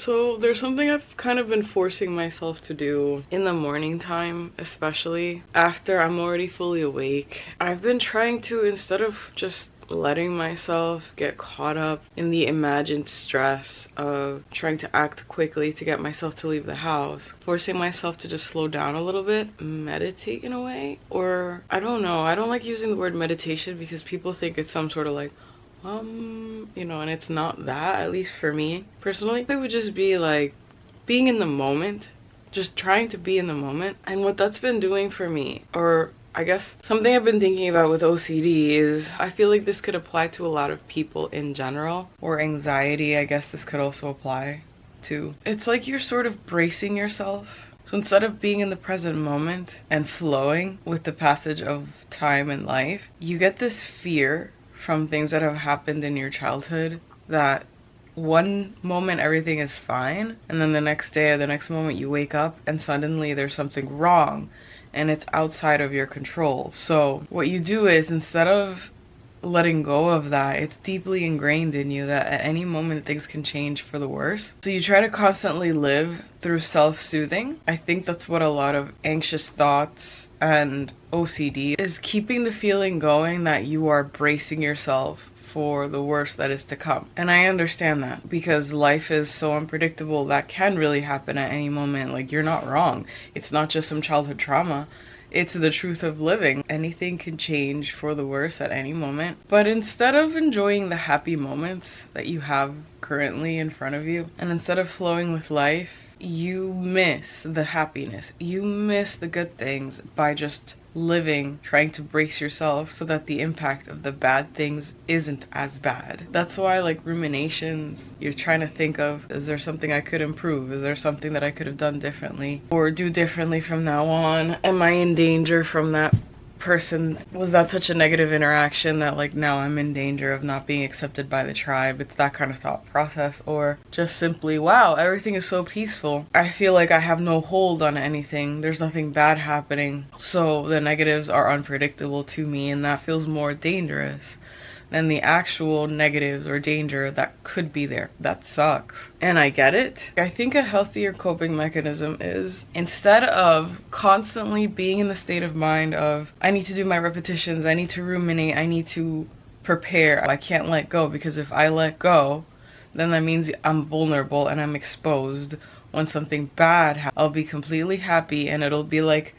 So there's something I've kind of been forcing myself to do in the morning time, especially after I'm already fully awake. I've been trying to, instead of just letting myself get caught up in the imagined stress of trying to act quickly to get myself to leave the house, forcing myself to just slow down a little bit, meditate in a way. Or I don't know, I don't like using the word meditation because people think it's some sort of like and it's not that, at least for me personally. It would just be like being in the moment, just trying to be in the moment. And what that's been doing for me, or I guess something I've been thinking about with OCD, is I feel like this could apply to a lot of people in general, or anxiety, I guess this could also apply to. It's like you're sort of bracing yourself. So instead of being in the present moment and flowing with the passage of time and life, you get this fear from things that have happened in your childhood, that one moment everything is fine, and then the next day or the next moment you wake up and suddenly there's something wrong and it's outside of your control. So what you do is, instead of letting go of that, it's deeply ingrained in you that at any moment things can change for the worse. So you try to constantly live through self-soothing. I think that's what a lot of anxious thoughts and OCD is, keeping the feeling going that you are bracing yourself for the worst that is to come. And I understand that because life is so unpredictable. That can really happen at any moment. Like, you're not wrong. It's not just some childhood trauma. It's the truth of living. Anything can change for the worse at any moment. But instead of enjoying the happy moments that you have currently in front of you, and instead of flowing with life, you miss the happiness. You miss the good things by just living, trying to brace yourself so that the impact of the bad things isn't as bad. That's why, like, ruminations, you're trying to think of, is there something I could improve? Is there something that I could have done differently or do differently from now on? Am I in danger from that person? Was that such a negative interaction that, like, now I'm in danger of not being accepted by the tribe? It's that kind of thought process. Or just simply, wow, everything is so peaceful, I feel like I have no hold on anything, there's nothing bad happening, so the negatives are unpredictable to me, and that feels more dangerous than the actual negatives or danger that could be there. That sucks. And I get it. I think a healthier coping mechanism is, instead of constantly being in the state of mind of, I need to do my repetitions, I need to ruminate, I need to prepare, I can't let go, because if I let go, then that means I'm vulnerable and I'm exposed. When something bad happens, I'll be completely happy and it'll be like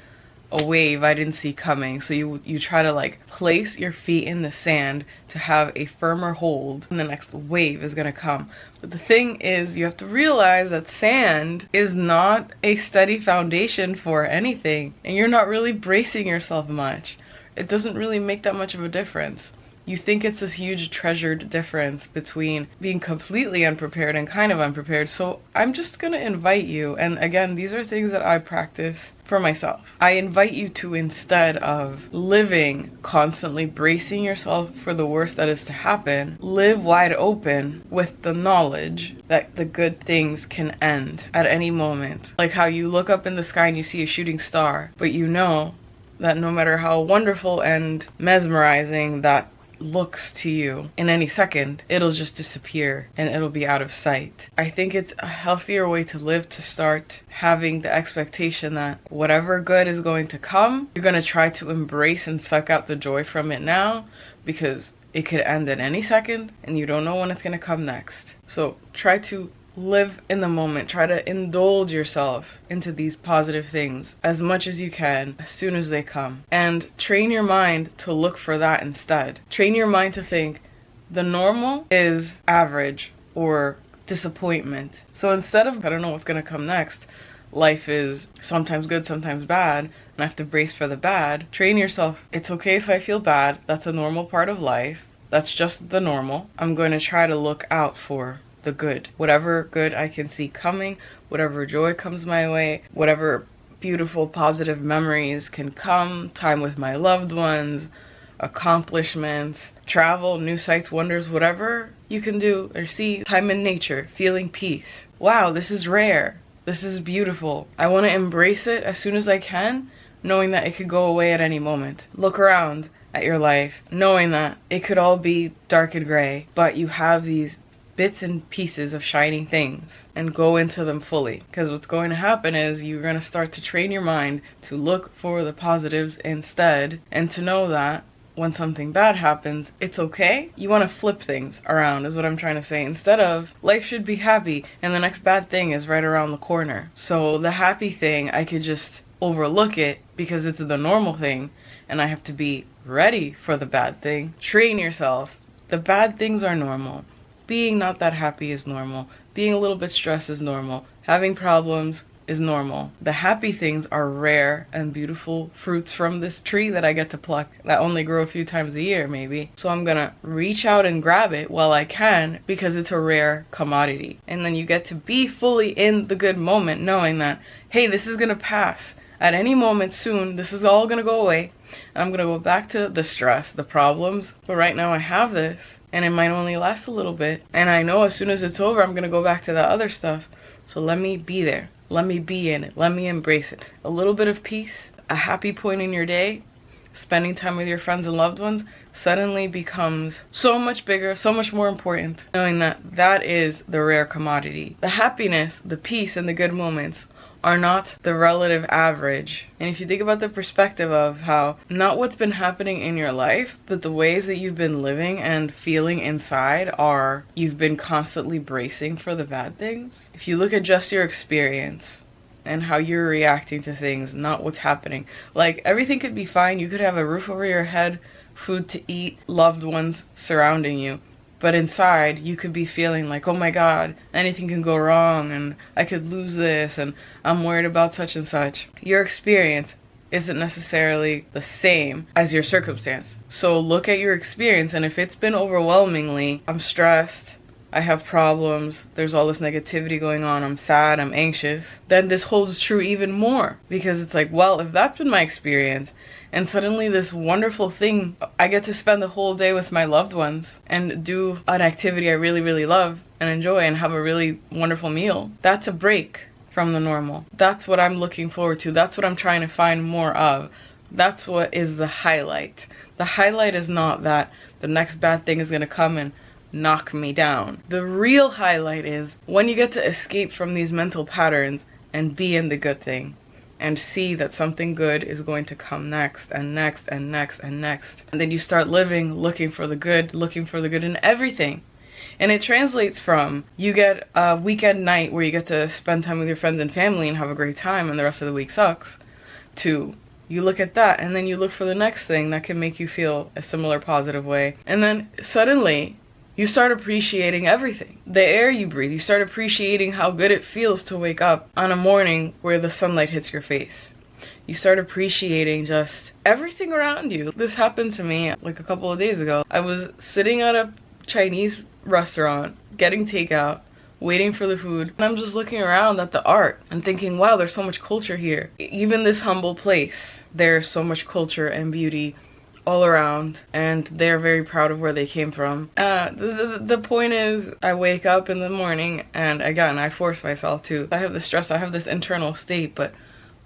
a wave I didn't see coming. So you try to, like, place your feet in the sand to have a firmer hold, and the next wave is gonna come. But the thing is, you have to realize that sand is not a steady foundation for anything, and you're not really bracing yourself much. It doesn't really make that much of a difference. You think it's this huge treasured difference between being completely unprepared and kind of unprepared. So I'm just gonna invite you, and again, these are things that I practice for myself. I invite you to, instead of living constantly bracing yourself for the worst that is to happen, live wide open with the knowledge that the good things can end at any moment. Like how you look up in the sky and you see a shooting star, but you know that no matter how wonderful and mesmerizing that looks to you, in any second it'll just disappear and it'll be out of sight. I think it's a healthier way to live, to start having the expectation that whatever good is going to come, you're going to try to embrace and suck out the joy from it now, because it could end at any second and you don't know when it's going to come next. So try to live in the moment. Try to indulge yourself into these positive things as much as you can, as soon as they come. And train your mind to look for that instead. Train your mind to think the normal is average or disappointment. So instead of, I don't know what's going to come next, life is sometimes good, sometimes bad, and I have to brace for the bad, train yourself. It's okay if I feel bad. That's a normal part of life. That's just the normal. I'm going to try to look out for the good. Whatever good I can see coming, whatever joy comes my way, whatever beautiful positive memories can come, time with my loved ones, accomplishments, travel, new sights, wonders, whatever you can do or see, time in nature, feeling peace. Wow, this is rare. This is beautiful. I want to embrace it as soon as I can, knowing that it could go away at any moment. Look around at your life, knowing that it could all be dark and gray, but you have these bits and pieces of shining things and go into them fully. Because what's going to happen is you're going to start to train your mind to look for the positives instead, and to know that when something bad happens, it's okay. You want to flip things around is what I'm trying to say. Instead of life should be happy and the next bad thing is right around the corner. So the happy thing, I could just overlook it because it's the normal thing and I have to be ready for the bad thing. Train yourself. The bad things are normal. Being not that happy is normal. Being a little bit stressed is normal. Having problems is normal. The happy things are rare and beautiful fruits from this tree that I get to pluck that only grow a few times a year maybe. So I'm gonna reach out and grab it while I can because it's a rare commodity. And then you get to be fully in the good moment knowing that, hey, this is gonna pass. At any moment soon, this is all gonna go away. And I'm gonna go back to the stress, the problems. But right now I have this and it might only last a little bit. And I know as soon as it's over, I'm gonna go back to the other stuff. So let me be there. Let me be in it. Let me embrace it. A little bit of peace, a happy point in your day, spending time with your friends and loved ones suddenly becomes so much bigger, so much more important, knowing that that is the rare commodity. The happiness, the peace, and the good moments are not the relative average. And if you think about the perspective of how not what's been happening in your life, but the ways that you've been living and feeling inside are you've been constantly bracing for the bad things. If you look at just your experience and how you're reacting to things, not what's happening. Like everything could be fine. You could have a roof over your head, food to eat, loved ones surrounding you. But inside, you could be feeling like, oh my God, anything can go wrong and I could lose this and I'm worried about such and such. Your experience isn't necessarily the same as your circumstance. So look at your experience, and if it's been overwhelmingly, I'm stressed, I have problems, there's all this negativity going on, I'm sad, I'm anxious, then this holds true even more. Because it's like, well, if that's been my experience, and suddenly this wonderful thing, I get to spend the whole day with my loved ones and do an activity I really, really love and enjoy and have a really wonderful meal. That's a break from the normal. That's what I'm looking forward to. That's what I'm trying to find more of. That's what is the highlight. The highlight is not that the next bad thing is going to come and knock me down. The real highlight is when you get to escape from these mental patterns and be in the good thing. And see that something good is going to come next and next and next and next. And then you start living, looking for the good in everything. And it translates from you get a weekend night where you get to spend time with your friends and family and have a great time and the rest of the week sucks, to you look at that and then you look for the next thing that can make you feel a similar positive way. And then suddenly you start appreciating everything. The air you breathe. You start appreciating how good it feels to wake up on a morning where the sunlight hits your face. You start appreciating just everything around you. This happened to me like a couple of days ago. I was sitting at a Chinese restaurant, getting takeout, waiting for the food. And I'm just looking around at the art and thinking, wow, there's so much culture here. Even this humble place, there's so much culture and beauty all around, and they're very proud of where they came from. The point is, I wake up in the morning, and again, I force myself to. I have the stress, I have this internal state, but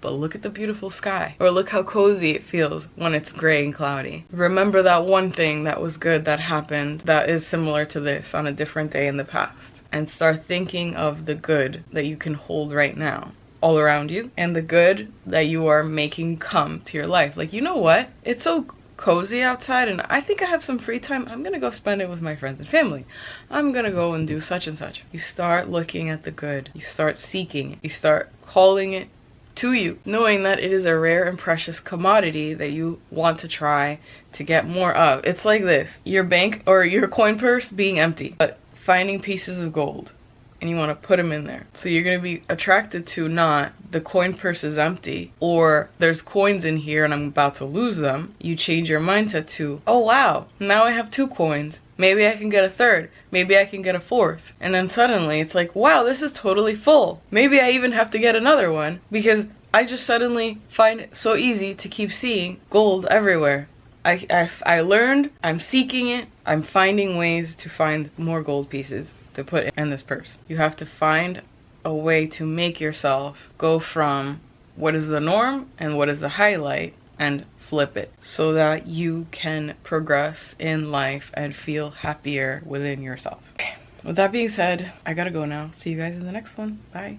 look at the beautiful sky. Or look how cozy it feels when it's gray and cloudy. Remember that one thing that was good that happened that is similar to this on a different day in the past. And start thinking of the good that you can hold right now all around you, and the good that you are making come to your life. Like, you know what? It's so cozy outside and I think I have some free time. I'm gonna go spend it with my friends and family. I'm gonna go and do such and such. You start looking at the good. You start seeking it. You start calling it to you, knowing that it is a rare and precious commodity that you want to try to get more of. It's like this, your bank or your coin purse being empty, but finding pieces of gold and you want to put them in there. So you're going to be attracted to not the coin purse is empty or there's coins in here and I'm about to lose them. You change your mindset to, oh wow, now I have 2 coins. Maybe I can get a 3rd. Maybe I can get a 4th. And then suddenly it's like, wow, this is totally full. Maybe I even have to get another one because I just suddenly find it so easy to keep seeing gold everywhere. I learned, I'm seeking it, I'm finding ways to find more gold pieces to put in this purse. You have to find a way to make yourself go from what is the norm and what is the highlight and flip it so that you can progress in life and feel happier within yourself. Okay. with that being said, I gotta go now. See you guys in the next one. Bye.